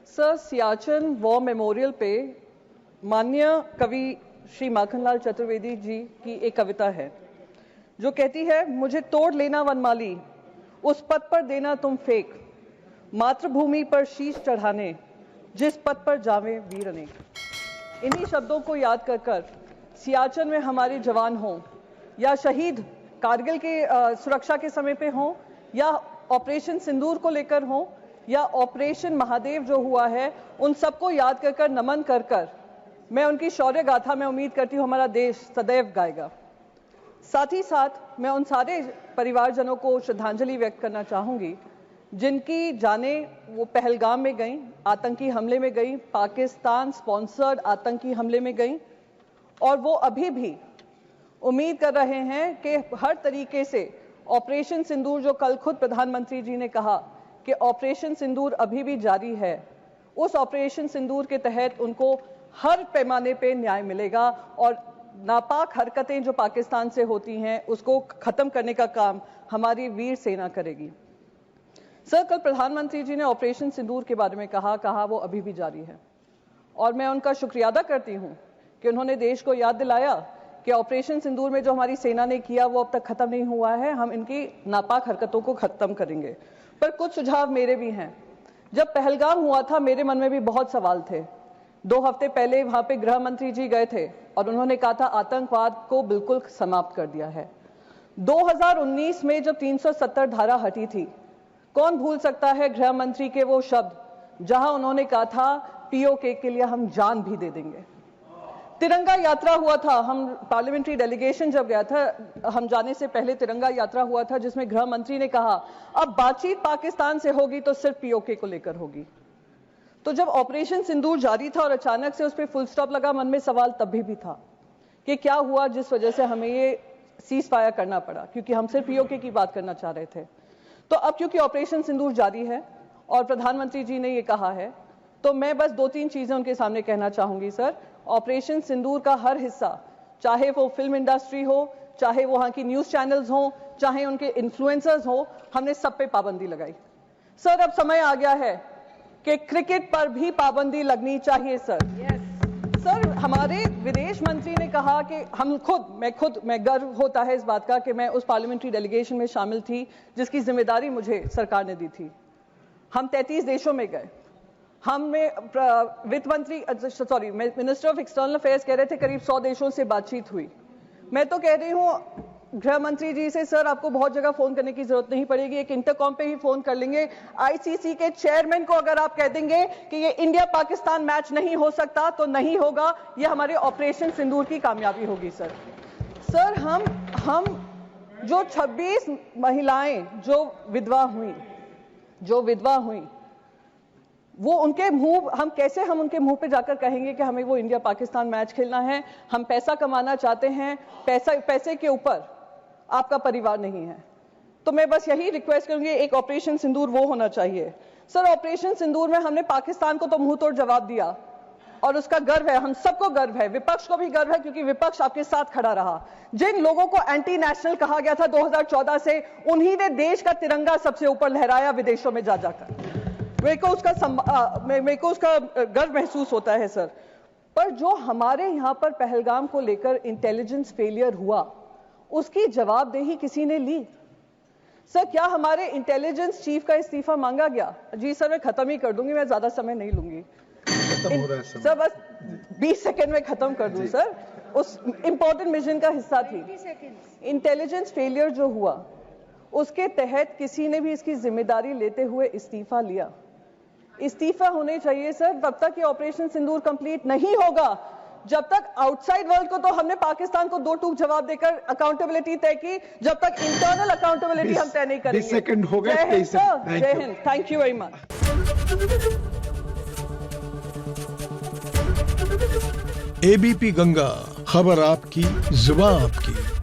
Sir, Siachen war memorial पे माननीय कवि श्री माखनलाल चतुर्वेदी जी की एक कविता है जो कहती है, मुझे तोड़ लेना वनमाली, उस पथ पर देना तुम फेंक, मातृभूमि पर शीश चढ़ाने, जिस पथ पर जावे वीर अनेक। इन्हीं शब्दों को याद कर कर सियाचिन में हमारे जवान हों या शहीद कारगिल के सुरक्षा के समय पे हों या ऑपरेशन सिंदूर को लेकर हों या ऑपरेशन महादेव जो हुआ है, उन सबको याद कर कर नमन कर कर मैं उनकी शौर्य गाथा में उम्मीद करती हूँ हमारा देश सदैव गाएगा। साथ ही साथ मैं उन सारे परिवारजनों को श्रद्धांजलि व्यक्त करना चाहूँगी जिनकी जानें वो पहलगाम में गई, आतंकी हमले में गई, पाकिस्तान स्पॉन्सर्ड आतंकी हमले में गई, और वो अभी भी उम्मीद कर रहे हैं कि हर तरीके से ऑपरेशन सिंदूर, जो कल खुद प्रधानमंत्री जी ने कहा कि ऑपरेशन सिंदूर अभी भी जारी है, उस ऑपरेशन सिंदूर के तहत उनको हर पैमाने पे न्याय मिलेगा और नापाक हरकतें जो पाकिस्तान से होती हैं उसको खत्म करने का काम हमारी वीर सेना करेगी। सर, कल प्रधानमंत्री जी ने ऑपरेशन सिंदूर के बारे में कहा वो अभी भी जारी है और मैं उनका शुक्रिया अदा करती हूं कि उन्होंने देश को याद दिलाया कि ऑपरेशन सिंदूर में जो हमारी सेना ने किया वो अब तक खत्म नहीं हुआ है, हम इनकी नापाक हरकतों को खत्म करेंगे। पर कुछ सुझाव मेरे भी हैं। जब पहलगाम हुआ था मेरे मन में भी बहुत सवाल थे। 2 हफ्ते पहले वहां पे गृह मंत्री जी गए थे और उन्होंने कहा था आतंकवाद को बिल्कुल समाप्त कर दिया है। 2019 में जब 370 धारा हटी थी, कौन भूल सकता है गृह मंत्री के वो शब्द जहां उन्होंने कहा था पीओके के लिए हम जान भी दे देंगे। तिरंगा यात्रा हुआ था, हम पार्लियामेंट्री डेलीगेशन जब गया था, हम जाने से पहले तिरंगा यात्रा हुआ था जिसमें गृह मंत्री ने कहा अब बातचीत पाकिस्तान से होगी तो सिर्फ पीओके को लेकर होगी। तो जब ऑपरेशन सिंदूर जारी था और अचानक से उस पर फुल स्टॉप लगा, मन में सवाल तब भी था कि क्या हुआ जिस वजह से हमें ये सीज फायर करना पड़ा, क्योंकि हम सिर्फ पीओके की बात करना चाह रहे थे। तो अब क्योंकि ऑपरेशन सिंदूर जारी है और प्रधानमंत्री जी ने ये कहा है, तो मैं बस 2-3 चीजें उनके सामने कहना चाहूंगी। सर, ऑपरेशन सिंदूर का हर हिस्सा, चाहे वो फिल्म इंडस्ट्री हो, चाहे वहां की न्यूज चैनल्स हो, चाहे उनके इन्फ्लुएंसर्स हो, हमने सब पे पाबंदी लगाई। सर, अब समय आ गया है कि क्रिकेट पर भी पाबंदी लगनी चाहिए। सर सर, हमारे विदेश मंत्री ने कहा कि मैं गर्व होता है इस बात का कि मैं उस पार्लियामेंट्री डेलीगेशन में शामिल थी जिसकी जिम्मेदारी मुझे सरकार ने दी थी। हम 33 देशों में गए। मिनिस्टर ऑफ एक्सटर्नल अफेयर्स कह रहे थे करीब 100 देशों से बातचीत हुई। मैं तो कह रही हूं गृह मंत्री जी से, सर आपको बहुत जगह फोन करने की जरूरत नहीं पड़ेगी, एक इंटरकॉम पे ही फोन कर लेंगे। आईसीसी के चेयरमैन को अगर आप कह देंगे कि ये इंडिया पाकिस्तान मैच नहीं हो सकता तो नहीं होगा, ये हमारे ऑपरेशन सिंदूर की कामयाबी होगी। सर हम जो 26 महिलाएं जो विधवा हुई वो उनके मुंह, हम उनके मुंह पे जाकर कहेंगे कि हमें वो इंडिया पाकिस्तान मैच खेलना है, हम पैसा कमाना चाहते हैं, पैसे के ऊपर आपका परिवार नहीं है। तो मैं बस यही रिक्वेस्ट करूंगी, एक ऑपरेशन सिंदूर वो होना चाहिए। सर, ऑपरेशन सिंदूर में हमने पाकिस्तान को तो मुंह तोड़ जवाब दिया और उसका गर्व है, हम सबको गर्व है, विपक्ष को भी गर्व है क्योंकि विपक्ष आपके साथ खड़ा रहा। जिन लोगों को एंटी नेशनल कहा गया था 2014 से, उन्हीं ने देश का तिरंगा सबसे ऊपर लहराया विदेशों में जाकर। मेरे को उसका गर्व महसूस होता है। सर, पर जो हमारे यहां पर पहलगाम को लेकर इंटेलिजेंस फेलियर हुआ उसकी जवाबदेही किसी ने ली? सर, क्या हमारे इंटेलिजेंस चीफ का इस्तीफा मांगा गया? जी सर, मैं खत्म ही कर दूंगी, मैं ज्यादा समय नहीं लूंगी। सर, बस 20 सेकेंड में खत्म कर दूं। सर, उस इंपॉर्टेंट मिशन का हिस्सा थी। इंटेलिजेंस फेलियर जो हुआ उसके तहत किसी ने भी इसकी जिम्मेदारी लेते हुए इस्तीफा लिया। इस्तीफा होने चाहिए सर। तब तक ये ऑपरेशन सिंदूर कंप्लीट नहीं होगा जब तक आउटसाइड वर्ल्ड को तो हमने पाकिस्तान को 2 टूक जवाब देकर अकाउंटेबिलिटी तय की, जब तक इंटरनल अकाउंटेबिलिटी हम तय नहीं करेंगे। 20 सेकंड हो गए। जय हिंद सर, जय Hind, thank you very much. ABP Ganga, खबर आपकी, जुबान आपकी।